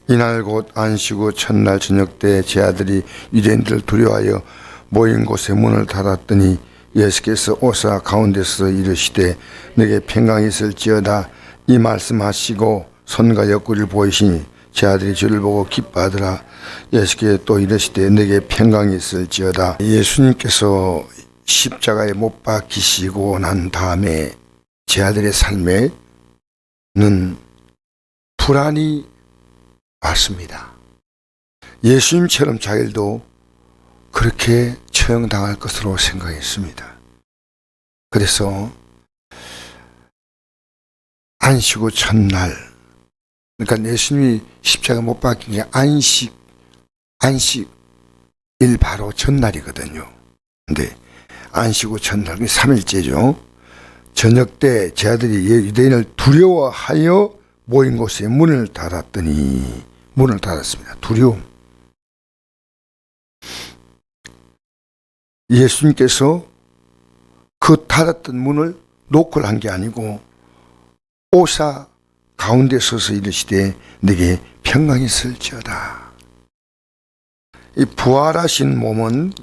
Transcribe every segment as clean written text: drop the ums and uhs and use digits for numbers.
이날 곧 안식 후 첫날 저녁 때 제 아들이 유대인들을 두려워하여 모인 곳에 문을 닫았더니 예수께서 오사 가운데서 이르시되 내게 평강이 있을지어다. 이 말씀하시고 손과 옆구리를 보이시니 제 아들이 주를 보고 기뻐하더라. 예수께서 또 이르시되 내게 평강이 있을지어다. 예수님께서 십자가에 못 박히시고 난 다음에 제 아들의 삶에는 불안이 왔습니다. 예수님처럼 자기도 그렇게 처형당할 것으로 생각했습니다. 그래서 안식 후 첫날, 그러니까 예수님이 십자가 못 박힌 게 안식일 바로 전날이거든요. 근데 안식 후 첫날, 3일째죠. 저녁 때 제 아들이 유대인을 두려워하여 모인 곳에 문을 닫았습니다. 두려움. 예수님께서 그 닫았던 문을 노크를 한 게 아니고 오사 가운데 서서 이르시되 내게 평강이 있을지어다. 이 부활하신 몸은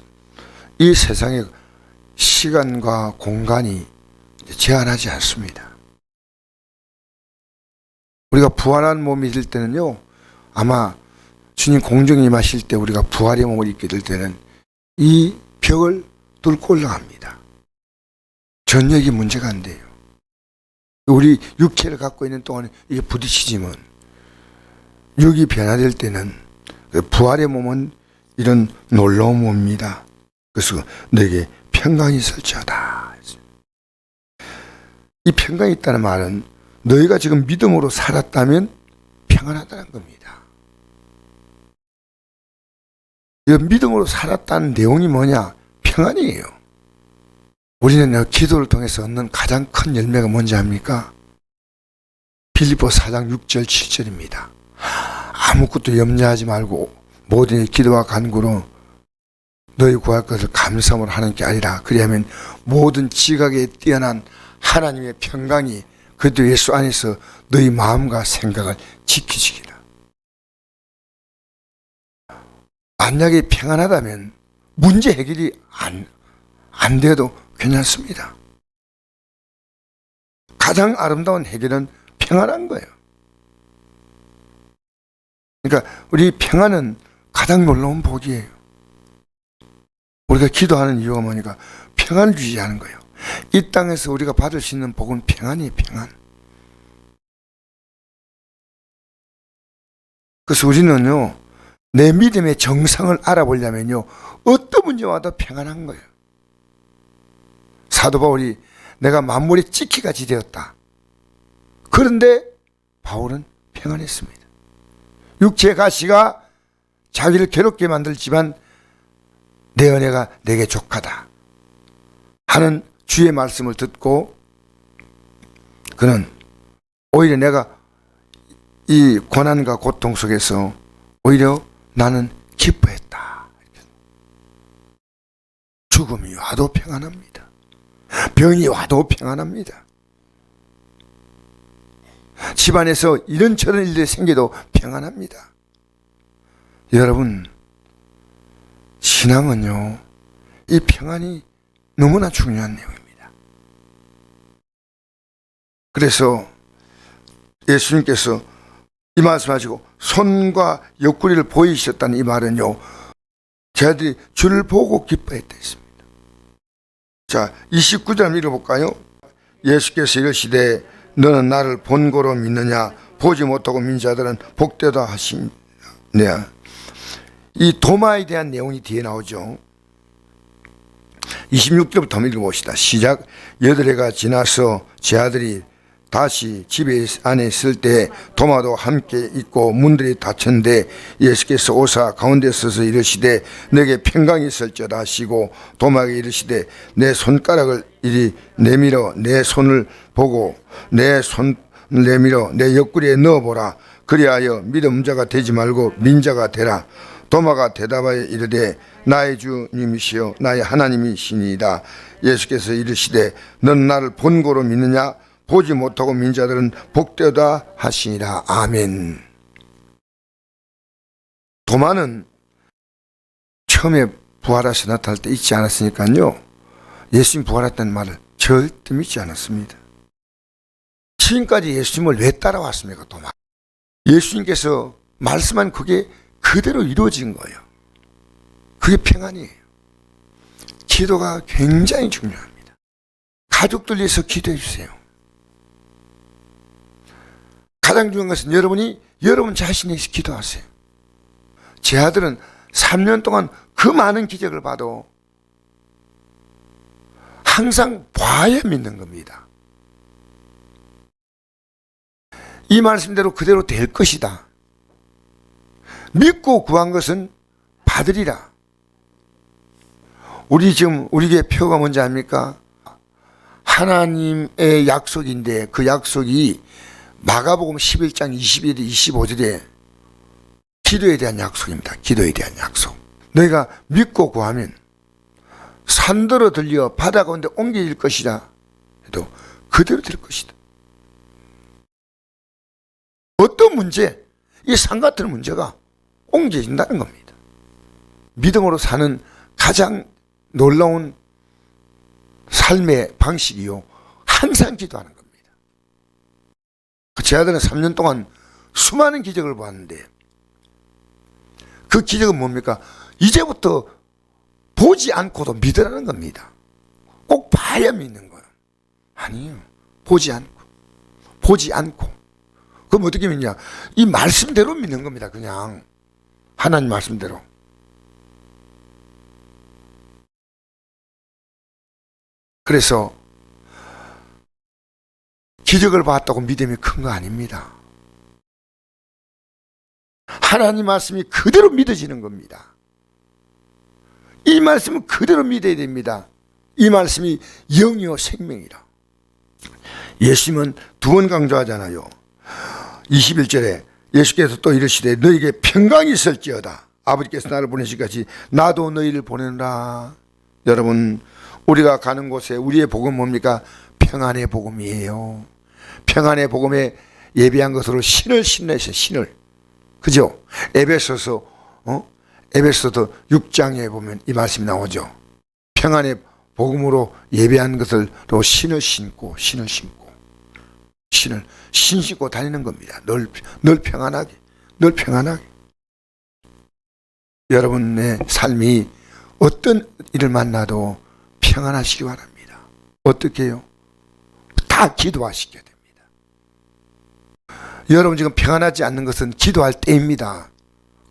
이 세상의 시간과 공간이 제한하지 않습니다. 우리가 부활한 몸이 될 때는요, 아마 주님 공중에 임하실 때 우리가 부활의 몸을 입게 될 때는 이 벽을 뚫고 올라갑니다. 전력이 문제가 안 돼요. 우리 육체를 갖고 있는 동안에 이게 부딪히지만 육이 변화될 때는 부활의 몸은 이런 놀라운 몸입니다. 그래서 내게 평강이 있을지어다. 이 평강이 있다는 말은 너희가 지금 믿음으로 살았다면 평안하다는 겁니다. 이 믿음으로 살았다는 내용이 뭐냐? 평안이에요. 우리는 기도를 통해서 얻는 가장 큰 열매가 뭔지 압니까? 빌립보 4장 6절 7절입니다. 아무것도 염려하지 말고 모든 기도와 간구로 너희 구할 것을 감사함으로 하는 게 아니라 그리하면 모든 지각에 뛰어난 하나님의 평강이 그리스도 예수 안에서 너희 마음과 생각을 지키시기라. 만약에 평안하다면 문제 해결이 안 돼도 괜찮습니다. 가장 아름다운 해결은 평안한 거예요. 그러니까 우리 평안은 가장 놀라운 복이에요. 우리가 기도하는 이유가 뭐니까 평안을 유지하는 거예요. 이 땅에서 우리가 받을 수 있는 복은 평안이에요. 평안. 그래서 우리는요, 내 믿음의 정상을 알아보려면요, 어떤 문제와 와도 평안한 거예요. 사도 바울이 내가 만물의 찌키같이 되었다. 그런데 바울은 평안했습니다. 육체의 가시가 자기를 괴롭게 만들지만 내 은혜가 내게 족하다 하는 주의 말씀을 듣고 그는 오히려 내가 이 고난과 고통 속에서 오히려 나는 기뻐했다. 죽음이 와도 평안합니다. 병이 와도 평안합니다. 집안에서 이런저런 일들이 생겨도 평안합니다. 여러분, 신앙은요, 이 평안이 너무나 중요한 내용입니다. 그래서 예수님께서 이 말씀하시고 손과 옆구리를 보이셨다는 이 말은요, 저희들이 주를 보고 기뻐했다 했습니다. 자, 29절 읽어볼까요? 예수께서 이르시되 너는 나를 본고로 믿느냐? 보지 못하고 믿는 자들은 복되다 하시냐. 이 도마에 대한 내용이 뒤에 나오죠. 26절부터 한번 읽어봅시다. 시작. 8해가 지나서 제 아들이 다시 집에 안에 있을 때 도마도 함께 있고 문들이 닫혔는데 예수께서 오사 가운데 서서 이르시되 내게 평강이 있을지어다 하시고 도마에게 이르시되 내 손가락을 이리 내밀어 내 손을 보고 내 손을 내밀어 내 옆구리에 넣어보라. 그리하여 믿음 자가 되지 말고 민자가 되라. 도마가 대답하여 이르되 나의 주님이시여 나의 하나님이시니이다. 예수께서 이르시되 넌 나를 본고로 믿느냐? 보지 못하고 믿는 자들은 복되다 하시니라. 아멘. 도마는 처음에 부활하셔 나타날 때 잊지 않았으니까요. 예수님 부활했다는 말을 절대 믿지 않았습니다. 지금까지 예수님을 왜 따라왔습니까? 도마. 예수님께서 말씀한 그게 그대로 이루어진 거예요. 그게 평안이에요. 기도가 굉장히 중요합니다. 가족들 위해서 기도해 주세요. 가장 중요한 것은 여러분이 여러분 자신에 대해서 기도하세요. 제 아들은 3년 동안 그 많은 기적을 봐도 항상 봐야 믿는 겁니다. 이 말씀대로 그대로 될 것이다. 믿고 구한 것은 받으리라. 우리에게 표가 뭔지 압니까? 하나님의 약속인데 그 약속이 마가복음 11장 21절 25절에 기도에 대한 약속입니다. 기도에 대한 약속. 너희가 믿고 구하면 산더러 들려 바다 가운데 옮겨질 것이다 해도 그대로 될 것이다. 어떤 문제, 이 산 같은 문제가 옮겨진다는 겁니다. 믿음으로 사는 가장 놀라운 삶의 방식이요, 항상 기도하는 겁니다. 제 아들은 3년 동안 수많은 기적을 보았는데 그 기적은 뭡니까? 이제부터 보지 않고도 믿으라는 겁니다. 꼭 봐야 믿는 거예요. 아니에요. 보지 않고. 그럼 어떻게 믿냐? 이 말씀대로 믿는 겁니다. 그냥 하나님 말씀대로. 그래서 기적을 봤다고 믿음이 큰 거 아닙니다. 하나님 말씀이 그대로 믿어지는 겁니다. 이 말씀은 그대로 믿어야 됩니다. 이 말씀이 영이요 생명이라. 예수님은 두 번 강조하잖아요. 21절에 예수께서 또 이르시되 너에게 평강이 있을지어다. 아버지께서 나를 보내시기까지 나도 너희를 보내노라. 여러분, 우리가 가는 곳에 우리의 복음은 뭡니까? 평안의 복음이에요. 평안의 복음에 예비한 것으로 신을 신내셔. 신을. 그죠? 에베소서 6장에 보면 이 말씀이 나오죠. 평안의 복음으로 예배한 것으로 신을 신고 신고 다니는 겁니다. 늘 평안하게. 여러분의 삶이 어떤 일을 만나도 평안하시기 바랍니다. 어떻게 해요? 다 기도하시게 됩니다. 여러분 지금 평안하지 않는 것은 기도할 때입니다.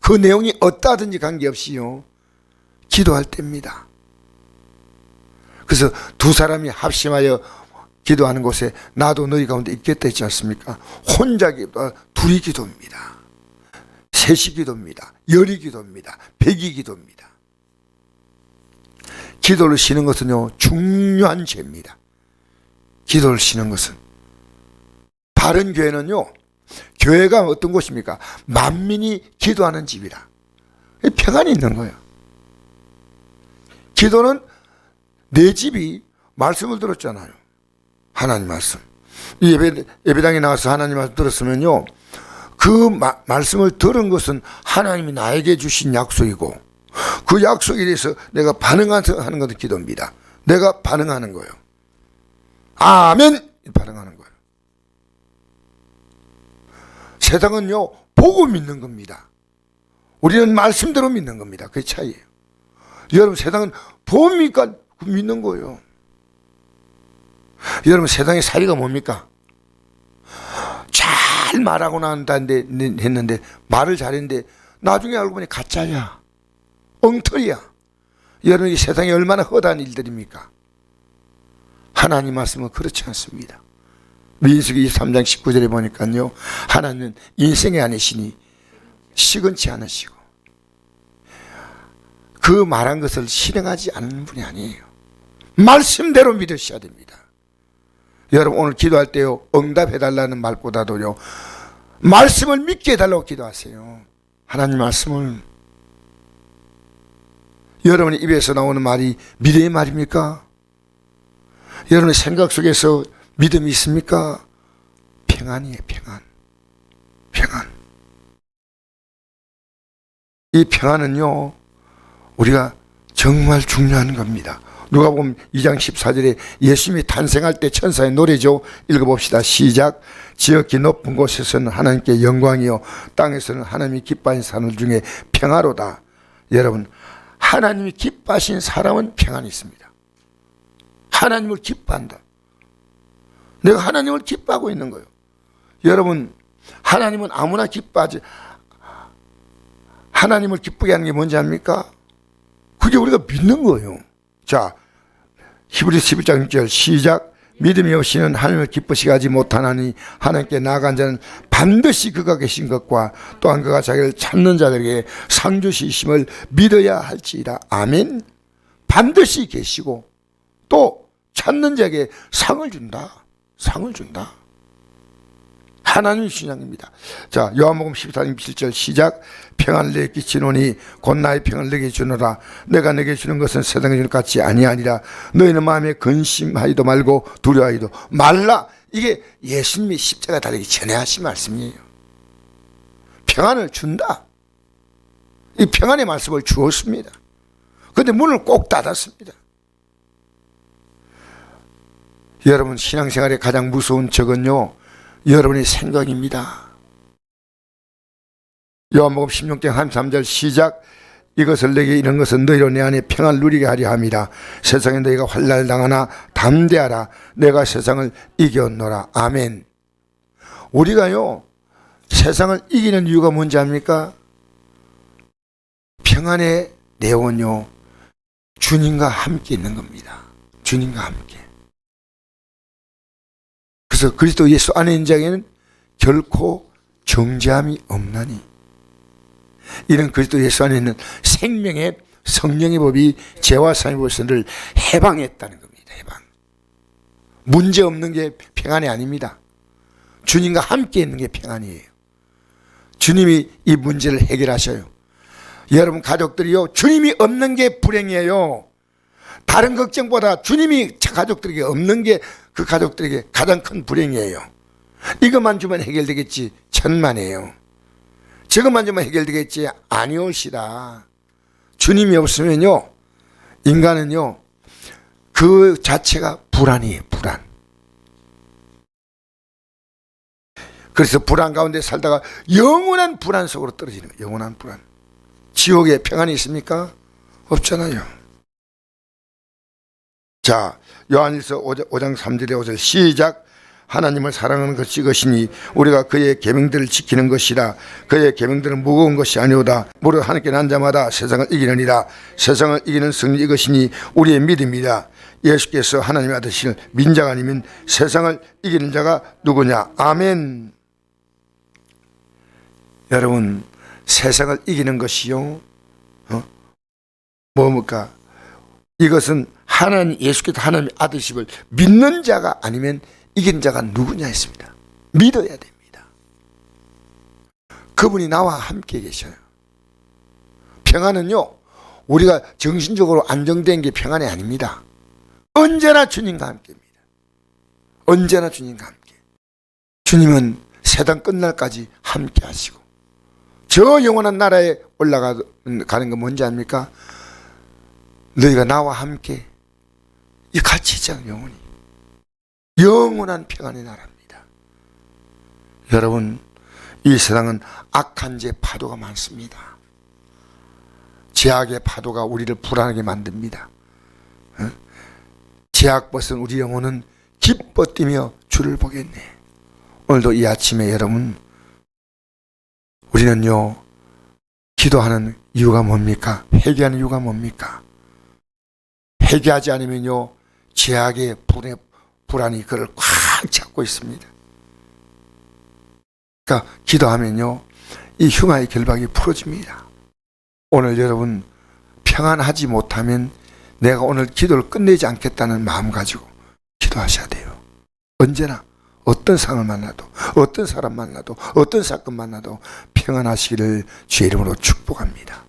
그 내용이 어떠하든지 관계없이요, 기도할 때입니다. 그래서 두 사람이 합심하여 기도하는 곳에 나도 너희 가운데 있겠다 했지 않습니까? 혼자 기도, 둘이 기도입니다. 셋이 기도입니다. 열이 기도입니다. 백이 기도입니다. 기도를 쉬는 것은요, 중요한 죄입니다. 기도를 쉬는 것은. 바른 교회는요, 교회가 어떤 곳입니까? 만민이 기도하는 집이라. 평안이 있는 거예요. 기도는 내 집이 말씀을 들었잖아요. 하나님 말씀. 예배당에 나와서 하나님 말씀 들었으면요, 그 말씀을 들은 것은 하나님이 나에게 주신 약속이고 그 약속에 대해서 내가 반응하는 것도 기도입니다. 내가 반응하는 거예요. 아멘! 반응하는 거예요. 세상은요, 보고 믿는 겁니다. 우리는 말씀대로 믿는 겁니다. 그게 차이예요. 여러분, 세상은 보니까 믿는 거예요. 여러분, 세상의 사리가 뭡니까? 잘 말하고 난다는데 했는데 말을 잘했는데 나중에 알고 보니 가짜야, 엉터리야. 여러분, 이 세상에 얼마나 허다한 일들입니까? 하나님 말씀은 그렇지 않습니다. 민수기 23장 19절에 보니까요, 하나님은 인생의 아내시니 시건치 않으시고 그 말한 것을 실행하지 않는 분이 아니에요. 말씀대로 믿으셔야 됩니다. 여러분, 오늘 기도할 때요, 응답해달라는 말보다도요, 말씀을 믿게 해달라고 기도하세요. 하나님 말씀을. 여러분의 입에서 나오는 말이 믿음의 말입니까? 여러분의 생각 속에서 믿음이 있습니까? 평안이에요. 평안. 이 평안은요, 우리가 정말 중요한 겁니다. 누가복음 2장 14절에 예수님이 탄생할 때 천사의 노래죠. 읽어봅시다. 시작. 지극히 높은 곳에서는 하나님께 영광이요 땅에서는 하나님이 기뻐하신 사람 중에 평화로다. 여러분, 하나님이 기뻐하신 사람은 평안이 있습니다. 하나님을 기뻐한다. 내가 하나님을 기뻐하고 있는 거예요. 여러분, 하나님은 아무나 기뻐하지. 하나님을 기쁘게 하는 게 뭔지 압니까? 그게 우리가 믿는 거예요. 자, 히브리서 11장 6절 시작. 믿음이 없이는 하나님을 기쁘시게 하지 못하나니 하나님께 나아간 자는 반드시 그가 계신 것과 또한 그가 자기를 찾는 자들에게 상 주시심을 믿어야 할지라. 아멘. 반드시 계시고 또 찾는 자에게 상을 준다. 상을 준다. 하나님의 신앙입니다. 자, 요한복음 14장 7절 시작. 평안을 내게 끼치노니 곧 나의 평안을 내게 주노라. 내가 내게 주는 것은 세상에 주는 것 같이 아니하니라. 너희는 마음에 근심하지도 말고 두려워하지도 말라. 이게 예수님이 십자가 달리기 전에 하신 말씀이에요. 평안을 준다. 이 평안의 말씀을 주었습니다. 그런데 문을 꼭 닫았습니다. 여러분, 신앙생활의 가장 무서운 적은요, 여러분의 생각입니다. 요한복음 16장 33절 시작. 이것을 내게 이런 것은 너희로 내 안에 평안을 누리게 하려 함이라. 세상에 너희가 환난을 당하나 담대하라. 내가 세상을 이겼노라. 아멘. 우리가요, 세상을 이기는 이유가 뭔지 압니까? 평안의 내용은요, 주님과 함께 있는 겁니다. 주님과 함께. 그래서 그리스도 예수 안에 있는 자에게는 결코 정죄함이 없나니, 이런 그리스도 예수 안에 있는 생명의 성령의 법이 죄와 사망의 법을 해방했다는 겁니다. 해방. 문제 없는 게 평안이 아닙니다. 주님과 함께 있는 게 평안이에요. 주님이 이 문제를 해결하셔요. 여러분 가족들이요, 주님이 없는 게 불행이에요. 다른 걱정보다 주님이 가족들에게 없는 게 그 가족들에게 가장 큰 불행이에요. 이것만 주면 해결되겠지? 천만에요. 저것만 주면 해결되겠지? 아니올시다. 주님이 없으면요, 인간은요, 그 자체가 불안이에요. 불안. 그래서 불안 가운데 살다가 영원한 불안 속으로 떨어지는 거예요. 영원한 불안. 지옥에 평안이 있습니까? 없잖아요. 자, 요한일서 5장 3절에 5절 시작. 하나님을 사랑하는 것이 이것이니 우리가 그의 계명들을 지키는 것이라. 그의 계명들은 무거운 것이 아니오다. 무릇 하나님께 난 자마다 세상을 이기느니라. 세상을 이기는 승리 이것이니 우리의 믿음이라. 예수께서 하나님의 아들이신 민자가 아니면 세상을 이기는 자가 누구냐. 아멘. 여러분, 세상을 이기는 것이요, 뭡니까? 이것은 하나님, 예수께서 하나님의 아들이심을 믿는 자가 아니면 이긴 자가 누구냐 했습니다. 믿어야 됩니다. 그분이 나와 함께 계셔요. 평안은요, 우리가 정신적으로 안정된 게 평안이 아닙니다. 언제나 주님과 함께입니다. 언제나 주님과 함께. 주님은 세상 끝날까지 함께 하시고, 저 영원한 나라에 올라가는 건 뭔지 압니까? 너희가 나와 함께 이 같이 있잖아요. 영원히 영원한 평안의 나라입니다. 여러분, 이 세상은 악한 죄 파도가 많습니다. 죄악의 파도가 우리를 불안하게 만듭니다. 죄악 벗은 우리 영혼은 기뻐 뛰며 주를 보겠네. 오늘도 이 아침에 여러분, 우리는요, 기도하는 이유가 뭡니까? 회개하는 이유가 뭡니까? 회개하지 않으면요, 죄악의 불안이 그를 꽉 잡고 있습니다. 그러니까 기도하면요, 이 흉화의 결박이 풀어집니다. 오늘 여러분 평안하지 못하면 내가 오늘 기도를 끝내지 않겠다는 마음 가지고 기도하셔야 돼요. 언제나 어떤 상을 만나도, 어떤 사람 만나도, 어떤 사건 만나도 평안하시기를 주의 이름으로 축복합니다.